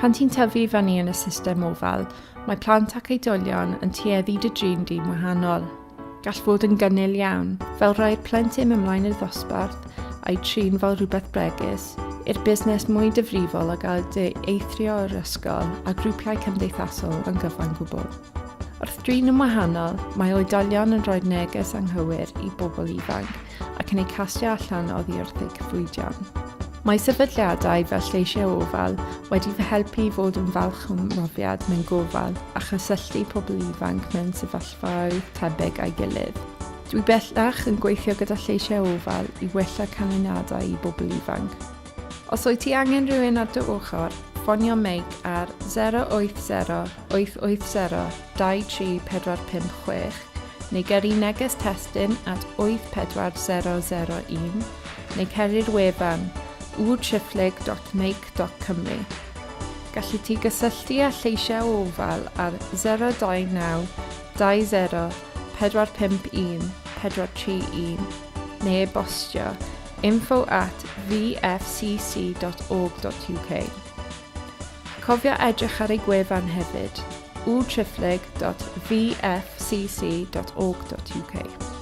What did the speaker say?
Pan ti'n tyfu fyny yn y system ofal, mae plant ac oedolion yn tueddu dy drin di'n wahanol. Gall fod yn gynnil iawn, fel rhoi'r plentyn ymlaen i'r ddosbarth a'i trin fel rhywbeth bregus, i'r busnes mwy difrifol a gael dy eithrio o'r ysgol a grwpiau cymdeithasol yn gyfan gwbl. Wrth drin yn wahanol, mae oedolion yn rhoi neges anghywir i bobl ifanc ac yn eu castio allan oddi wrth eu cyflwydion. Mae sefydliadau fel lleisiau ofal wedi fy helpu i fod yn falch o mrofiad mewn gofal a chysylltu pobl ifanc mewn sefyllfaoedd tebyg a'i gilydd. Dwi bellach yn gweithio gyda lleisiau ofal i wella canlyniadau i bobl ifanc. Os wyt ti angen rhywun ar dy ochr, ffonio Meic ar 080 880 23456 neu gyrru neges testun at 84001 neu ceri'r wefan www.meic.cymru. Gallu ti gysylltu â lleisiau ofal ar 029 20 451 431 neu e-bostio info@vfcc.org.uk. Cofio edrych ar ei gwefan hefyd www.vfcc.org.uk.